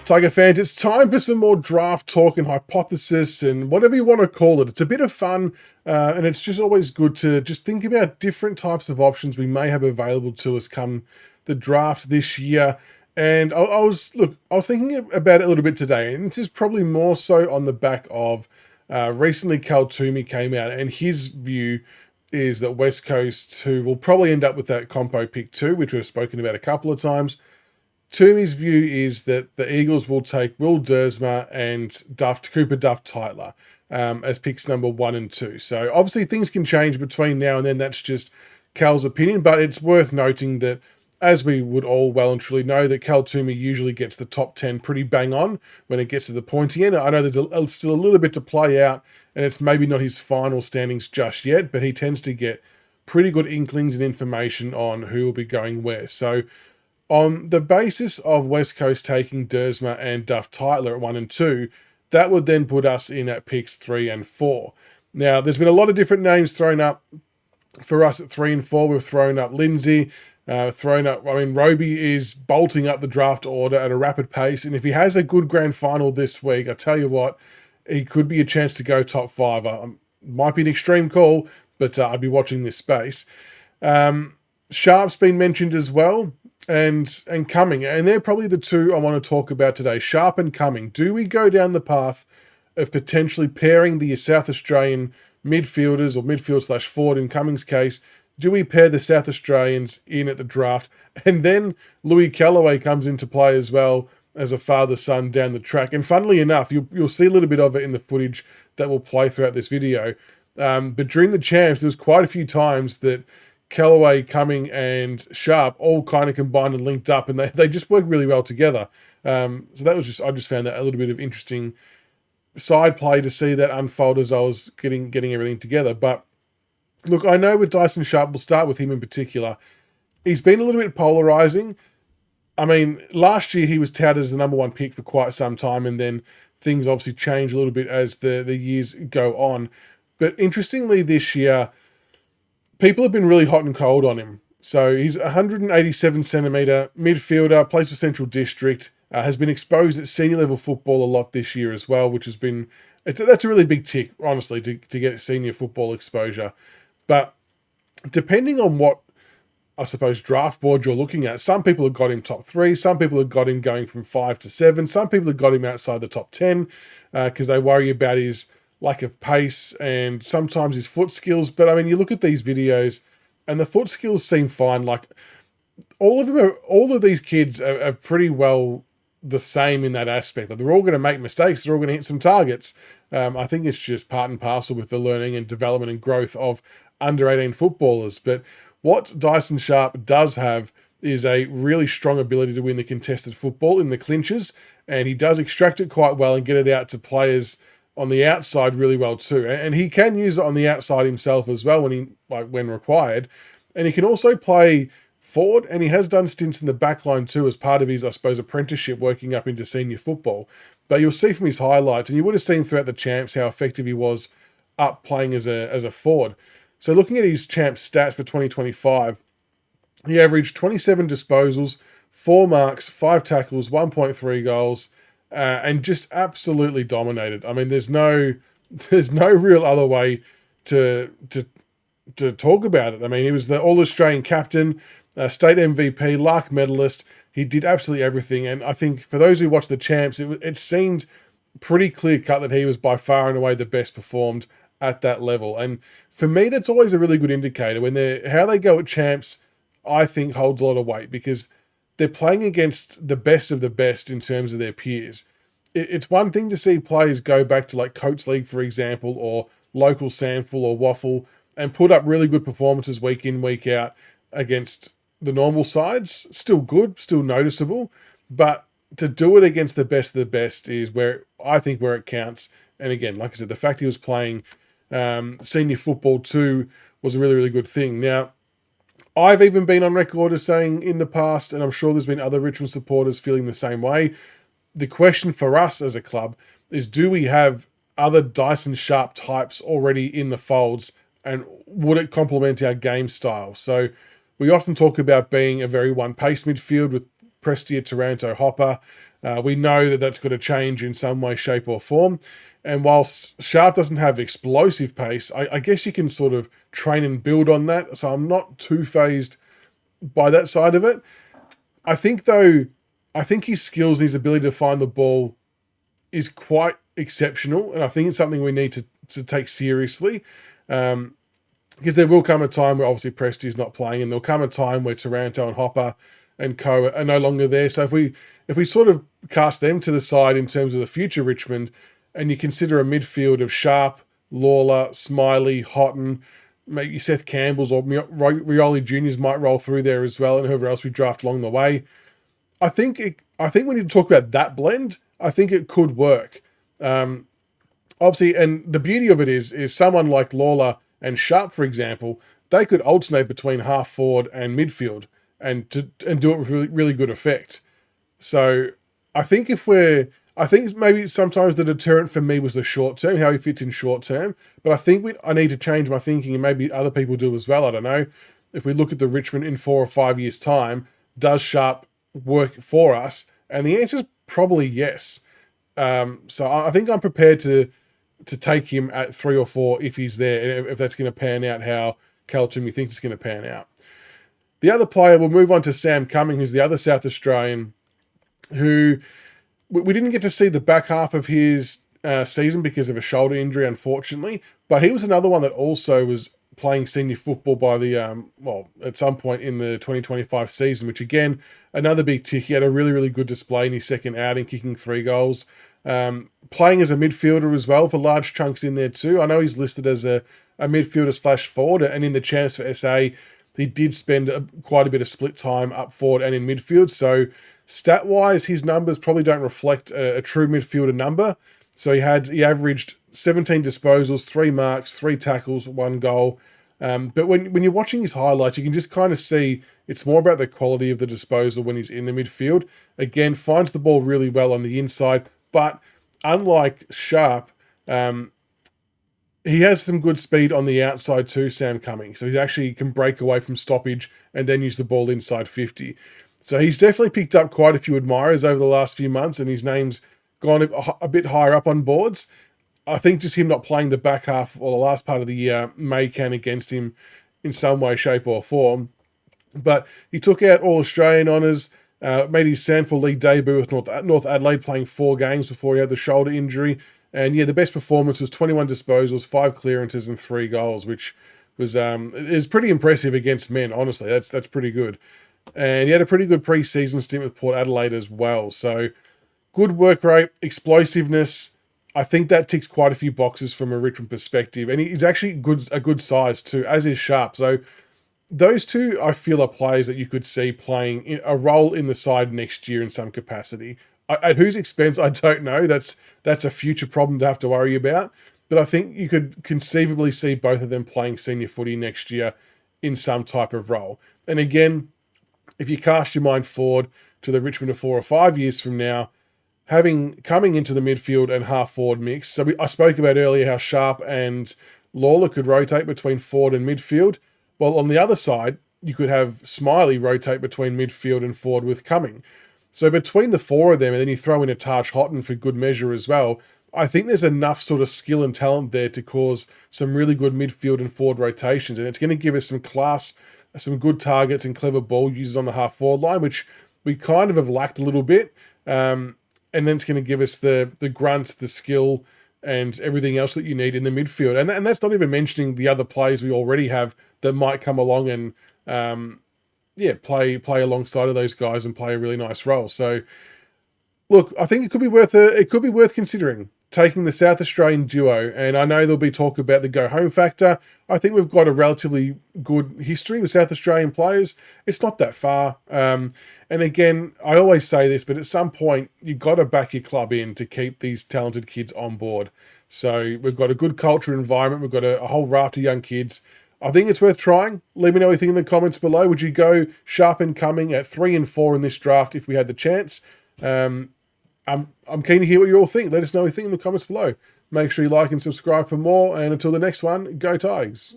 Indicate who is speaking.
Speaker 1: Tiger fans, it's time for some more draft talk and hypothesis and whatever you want to call it. It's a bit of fun, and it's just always good to just think about different types of options we may have available to us come the draft this year. And I was thinking about it a little bit today, and this is probably more so on the back of recently Cal Toomey came out, and his view is that West Coast, who will probably end up with that compo pick 2, which we've spoken about a couple of times. Toomey's view is that the Eagles will take Will Dersma and Cooper Duff-Tytler as picks number 1 and 2. So obviously things can change between now and then. That's just Cal's opinion, but it's worth noting that, as we would all well and truly know, that Cal Toomey usually gets the top 10 pretty bang on when it gets to the pointy end. I know there's still a little bit to play out, and it's maybe not his final standings just yet, but he tends to get pretty good inklings and information on who will be going where. So on the basis of West Coast taking Dersma and Duff-Tytler at 1 and 2, that would then put us in at picks 3 and 4. Now, there's been a lot of different names thrown up for us at 3 and 4. We've thrown up Lindsay, Roby is bolting up the draft order at a rapid pace, and if he has a good grand final this week, I tell you what, he could be a chance to go top 5. Might be an extreme call, but I'd be watching this space. Sharp's been mentioned as well, and Cumming, and they're probably the two I want to talk about today. Sharp and Cumming. Do we go down the path of potentially pairing the South Australian midfielders, or midfield/forward in Cumming's case? Do we pair the South Australians in at the draft? And then Louis Callaway comes into play as well as a father-son down the track. And funnily enough, you'll see a little bit of it in the footage that will play throughout this video. But during the champs, there was quite a few times that Callaway, Cumming, and Sharp all kind of combined and linked up, and they just work really well together. So that was I just found that a little bit of interesting side play to see that unfold as I was getting everything together. But look, I know with Dyson Sharp, we'll start with him in particular. He's been a little bit polarizing. I mean, last year he was touted as the number 1 pick for quite some time, and then things obviously change a little bit as the years go on. But interestingly, this year, people have been really hot and cold on him. So he's 187 centimetre midfielder, plays for Central District, has been exposed at senior level football a lot this year as well, which has been, that's a really big tick, honestly, to get senior football exposure. But depending on what, I suppose, draft board you're looking at, some people have got him top 3, some people have got him going from 5 to 7, some people have got him outside the top 10 because they worry about his lack of pace and sometimes his foot skills. But I mean, you look at these videos and the foot skills seem fine. Like all of these kids are pretty well the same in that aspect. Like, they're all going to make mistakes. They're all going to hit some targets. I think it's just part and parcel with the learning and development and growth of under 18 footballers. But what Dyson Sharp does have is a really strong ability to win the contested football in the clinches, and he does extract it quite well and get it out to players on the outside really well too. And he can use it on the outside himself as well when required. And he can also play forward, and he has done stints in the back line too as part of his, I suppose, apprenticeship working up into senior football. But you'll see from his highlights, and you would have seen throughout the champs how effective he was up playing as a forward. So looking at his champs stats for 2025, he averaged 27 disposals, 4 marks, 5 tackles, 1.3 goals, and just absolutely dominated. I mean, there's no real other way to talk about it. I mean, he was the All-Australian captain, state MVP, Lark medalist. He did absolutely everything. And I think for those who watched the champs, it seemed pretty clear-cut that he was by far and away the best performed at that level. And for me, that's always a really good indicator. How they go at champs, I think holds a lot of weight, because they're playing against the best of the best in terms of their peers. It's one thing to see players go back to like Coates League, for example, or local Sandful or Waffle, and put up really good performances week in, week out against the normal sides. Still good, still noticeable, but to do it against the best of the best is where it counts. And again, like I said, the fact he was playing senior football too was a really, really good thing. Now, I've even been on record as saying in the past, and I'm sure there's been other Richmond supporters feeling the same way, the question for us as a club is, do we have other Dyson Sharp types already in the folds, and would it complement our game style? So we often talk about being a very one-pace midfield with Prestia, Taranto, Hopper, We know that that's got to change in some way, shape or form. And whilst Sharp doesn't have explosive pace, I guess you can sort of train and build on that. So I'm not too fazed by that side of it. I think his skills and his ability to find the ball is quite exceptional. And I think it's something we need to take seriously. Because there will come a time where obviously Presti is not playing, and there'll come a time where Taranto and Hopper and co are no longer there. So if we sort of cast them to the side in terms of the future Richmond, and you consider a midfield of Sharp, Lawler, Smiley, Houghton, maybe Seth Campbell's or Rioli Juniors might roll through there as well, and whoever else we draft along the way. I think we need to talk about that blend. I think it could work. Obviously, and the beauty of it is someone like Lawler and Sharp, for example, they could alternate between half forward and midfield and do it with really, really good effect. So I think maybe sometimes the deterrent for me was the short term, how he fits in short term. But I think I need to change my thinking, and maybe other people do as well. I don't know. If we look at the Richmond in 4 or 5 years' time, does Sharp work for us? And the answer is probably yes. So I think I'm prepared to take him at 3 or 4 if he's there, and if that's going to pan out how Cal Toomey thinks it's going to pan out. The other player, we'll move on to Sam Cumming, who's the other South Australian, who we didn't get to see the back half of his season because of a shoulder injury, unfortunately, but he was another one that also was playing senior football by the, at some point in the 2025 season, which again, another big tick. He had a really, really good display in his second outing, kicking 3 goals. Playing as a midfielder as well for large chunks in there too. I know he's listed as a midfielder / forward, and in the champs for SA, he did spend quite a bit of split time up forward and in midfield. So stat-wise, his numbers probably don't reflect a true midfielder number. So he averaged 17 disposals, 3 marks, 3 tackles, 1 goal. But when you're watching his highlights, you can just kind of see it's more about the quality of the disposal when he's in the midfield. Again, finds the ball really well on the inside, but unlike Sharp, he has some good speed on the outside too, Sam Cumming. So he actually can break away from stoppage and then use the ball inside 50. So he's definitely picked up quite a few admirers over the last few months, and his name's gone a bit higher up on boards. I think just him not playing the back half or the last part of the year may count against him in some way, shape or form. But he took out All-Australian honours, made his Sandford League debut with North Adelaide, playing 4 games before he had the shoulder injury. And yeah, the best performance was 21 disposals, 5 clearances and 3 goals, which was is pretty impressive against men, honestly. That's pretty good. And he had a pretty good pre-season stint with Port Adelaide as well. So good work rate, explosiveness. I think that ticks quite a few boxes from a Richmond perspective. And he's actually a good size too, as is Sharp. So those two, I feel, are players that you could see playing a role in the side next year in some capacity. At whose expense, I don't know. That's a future problem to have to worry about. But I think you could conceivably see both of them playing senior footy next year in some type of role. And again, if you cast your mind forward to the Richmond of 4 or 5 years from now, coming into the midfield and half forward mix. So I spoke about earlier how Sharp and Lawler could rotate between forward and midfield. Well, on the other side, you could have Smiley rotate between midfield and forward with Cumming. So between the 4 of them, and then you throw in a Taj Houghton for good measure as well, I think there's enough sort of skill and talent there to cause some really good midfield and forward rotations. And it's going to give us some class, some good targets and clever ball users on the half forward line, which we kind of have lacked a little bit. And then it's going to give us the grunt, the skill, and everything else that you need in the midfield. And that's not even mentioning the other players we already have that might come along and play alongside of those guys and play a really nice role. So look, I think it could be worth considering taking the South Australian duo. And I know there'll be talk about the go home factor. I think we've got a relatively good history with South Australian players. It's not that far. And again, I always say this, but at some point, you've got to back your club in to keep these talented kids on board. So we've got a good culture environment. We've got a whole raft of young kids. I think it's worth trying. Let me know what you think in the comments below. Would you go Sharp and Cumming at 3 and 4 in this draft if we had the chance? I'm keen to hear what you all think. Let us know what you think in the comments below. Make sure you like and subscribe for more. And until the next one, go Tigers.